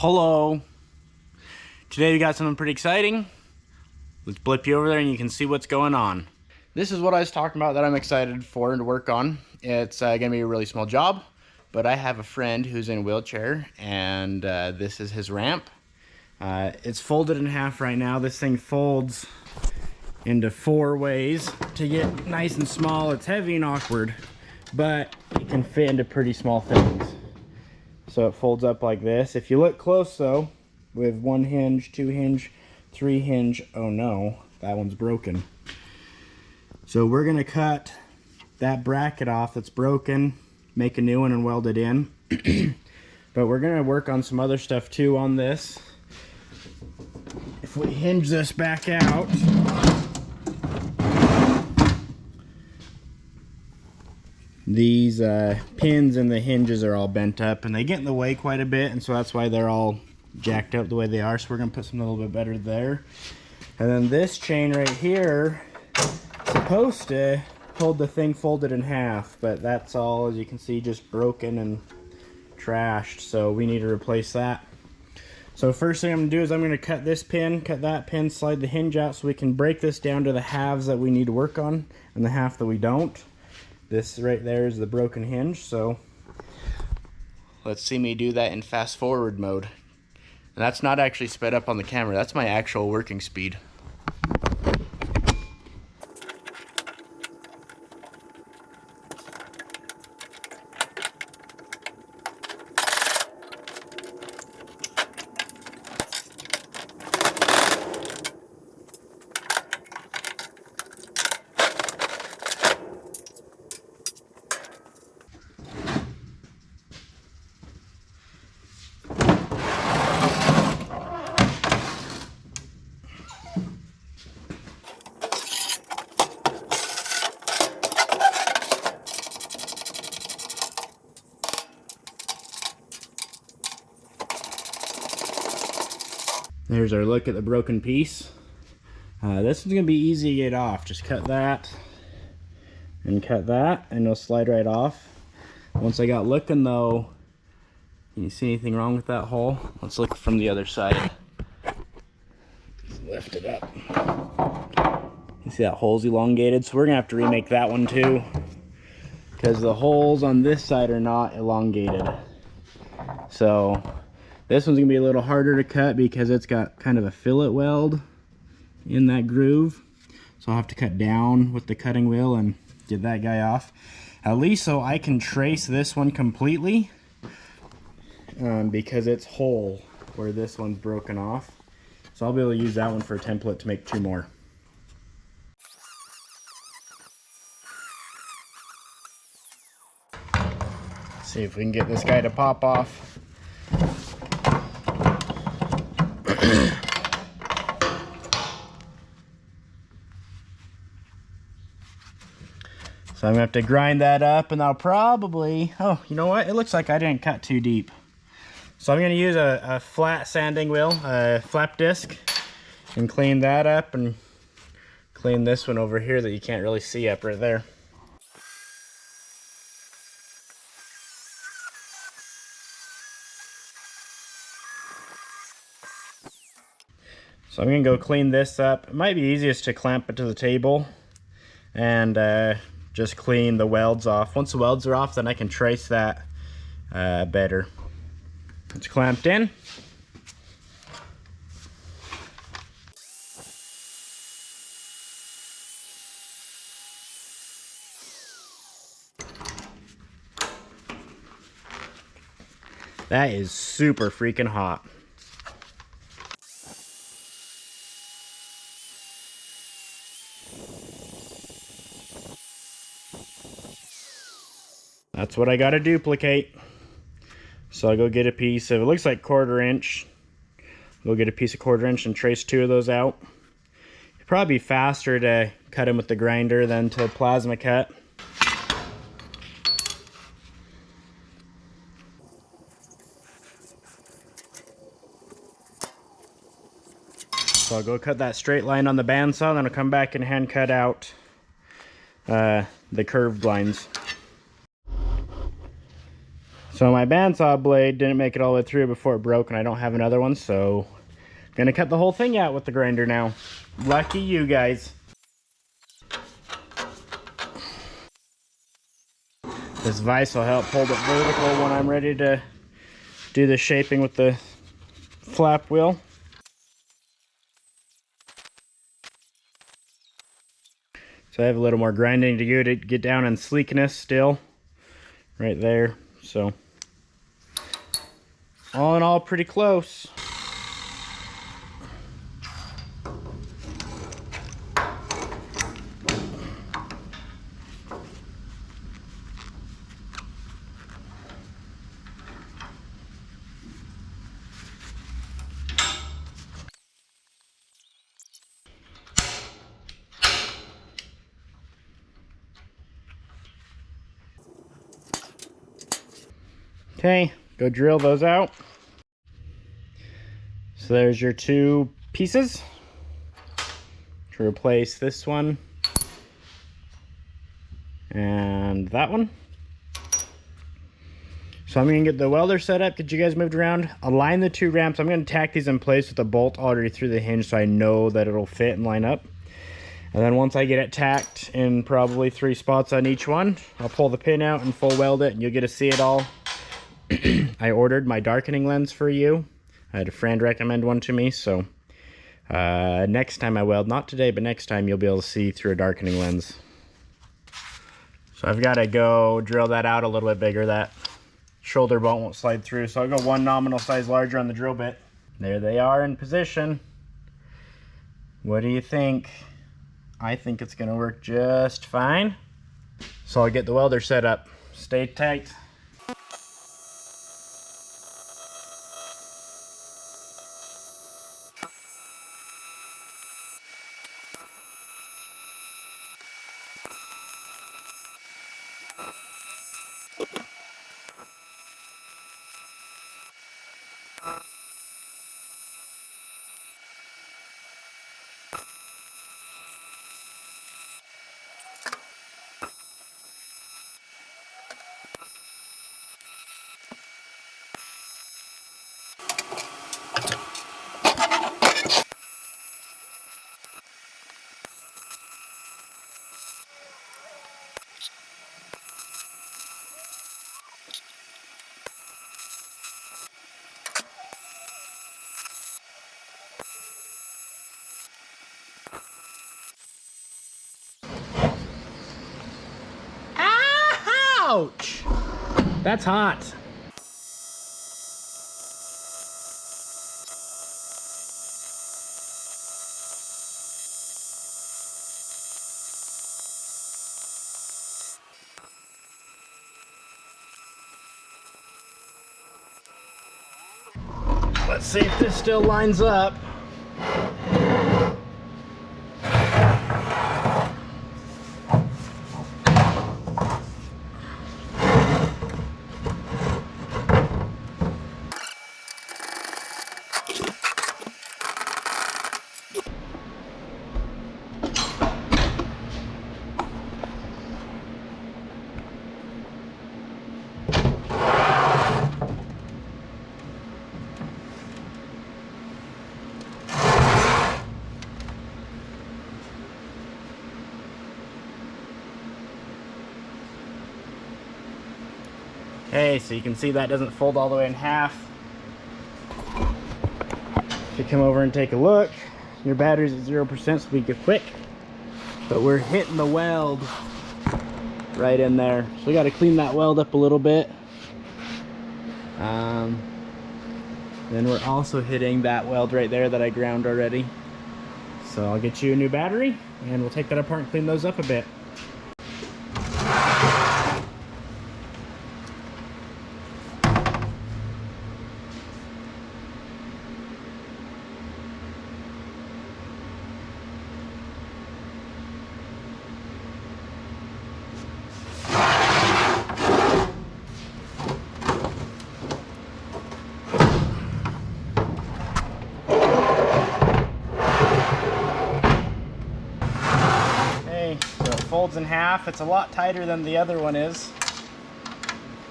Hello. Today we got something pretty exciting. Let's blip you over there and you can see what's going on. This is what I was talking about that I'm excited for and to work on. It's gonna be a really small job, but I have a friend who's in a wheelchair and this is his ramp. It's folded in half right now. This thing folds into 4 ways to get nice and small. It's heavy and awkward, but it can fit into pretty small things. So it folds up like this. If you look close though, with 1 hinge, 2 hinge, 3 hinge, oh no, that one's broken. So we're gonna cut that bracket off that's broken, make a new one and weld it in. But we're gonna work on some other stuff too on this. If we hinge this back out, these pins and the hinges are all bent up and they get in the way quite a bit, and so that's why they're all jacked up the way they are. So we're gonna put something a little bit better there. And then this chain right here is supposed to hold the thing folded in half, but that's all, as you can see, just broken and trashed, so we need to replace that. So first thing I'm gonna do is I'm gonna cut this pin, cut that pin, slide the hinge out so we can break this down to the halves that we need to work on and the half that we don't. This right there is the broken hinge, so let's see me do that in fast forward mode. And that's not actually sped up on the camera, that's my actual working speed. There's our look at the broken piece. This one's gonna be easy to get off. Just cut that and it'll slide right off. Once I got looking though, can you see anything wrong with that hole? Let's look from the other side. Just lift it up. You see that hole's elongated, so we're gonna have to remake that one too, because the holes on this side are not elongated. So this one's gonna be a little harder to cut because it's got kind of a fillet weld in that groove. So I'll have to cut down with the cutting wheel and get that guy off. At least so I can trace this one completely, because it's whole where this one's broken off. So I'll be able to use that one for a template to make 2 more. See if we can get this guy to pop off. So I'm gonna have to grind that up, and I'll probably, oh, you know what? It looks like I didn't cut too deep. So I'm gonna use a flat sanding wheel, a flap disc, and clean that up and clean this one over here that you can't really see up right there. So I'm gonna go clean this up. It might be easiest to clamp it to the table and just clean the welds off. Once the welds are off, then I can trace that better. It's clamped in. That is super freaking hot. That's what I gotta duplicate. So I'll go get a piece of, it looks like 1/4 inch. Go get a piece of 1/4 inch and trace 2 of those out. It'd probably be faster to cut them with the grinder than to plasma cut. So I'll go cut that straight line on the bandsaw, then I'll come back and hand cut out the curved lines. So my bandsaw blade didn't make it all the way through before it broke, and I don't have another one, so I'm gonna cut the whole thing out with the grinder now. Lucky you guys. This vise will help hold it vertical when I'm ready to do the shaping with the flap wheel. So I have a little more grinding to do to get down in sleekness still, right there. So all in all, pretty close. Okay, go drill those out. So there's your two pieces to replace this one and that one. So I'm gonna get the welder set up, get you guys moved around, align the two ramps. I'm gonna tack these in place with a bolt already through the hinge so I know that it'll fit and line up. And then once I get it tacked in probably 3 spots on each one, I'll pull the pin out and full weld it and you'll get to see it all. I ordered my darkening lens for you. I had a friend recommend one to me, so next time I weld, not today, but next time you'll be able to see through a darkening lens. So I've got to go drill that out a little bit bigger. That shoulder bolt won't slide through, so I'll go 1 nominal size larger on the drill bit. There they are in position. What do you think? I think it's going to work just fine. So I'll get the welder set up. Stay tight. Ouch! That's hot. Let's see if this still lines up. Okay, so you can see that doesn't fold all the way in half. If you come over and take a look, your battery's at 0%, so we get quick. But we're hitting the weld right in there. So we got to clean that weld up a little bit. Then we're also hitting that weld right there that I ground already. So I'll get you a new battery, and we'll take that apart and clean those up a bit. Folds in half. It's a lot tighter than the other one is.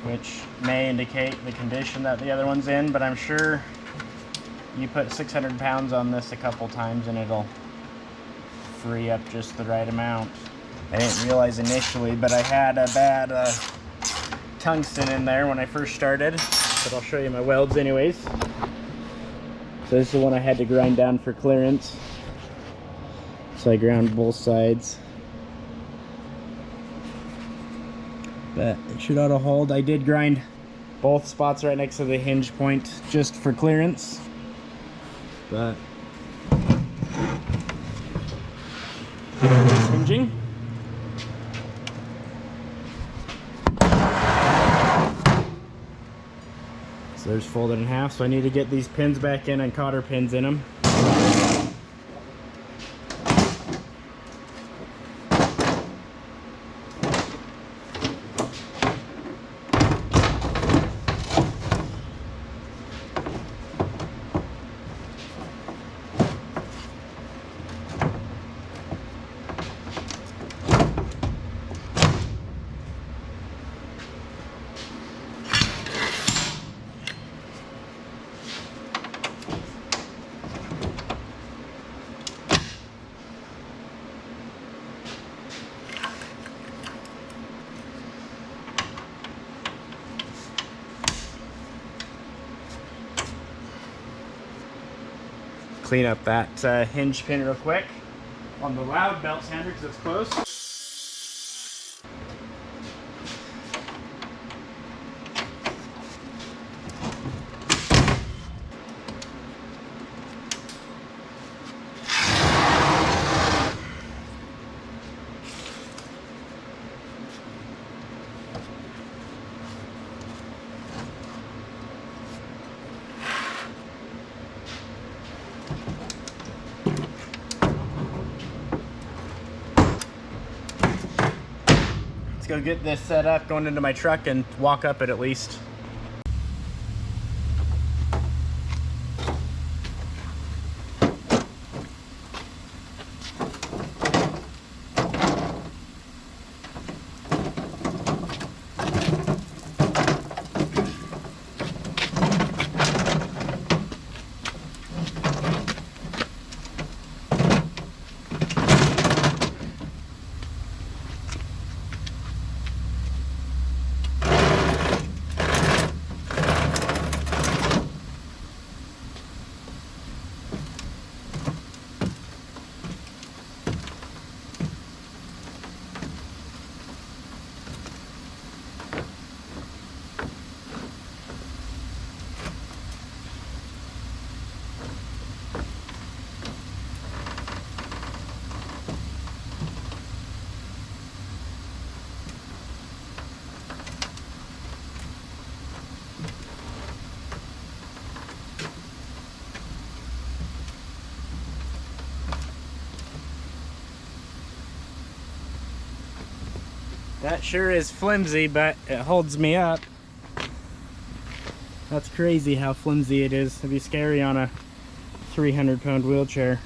which may indicate the condition that the other one's in, but I'm sure you put 600 pounds on this a couple times and it'll free up just the right amount. I didn't realize initially, but I had a bad tungsten in there when I first started, but I'll show you my welds anyways. So this is the one I had to grind down for clearance. So I ground both sides. But it should auto hold. I did grind both spots right next to the hinge point just for clearance. But it's hinging. So there's folded in half, so I need to get these pins back in and cotter pins in them. Clean up that hinge pin real quick on the loud belt sander because it's close. Let's go get this set up, going into my truck and walk up it at least. That sure is flimsy, but it holds me up. That's crazy how flimsy it is. It'd be scary on a 300-pound wheelchair.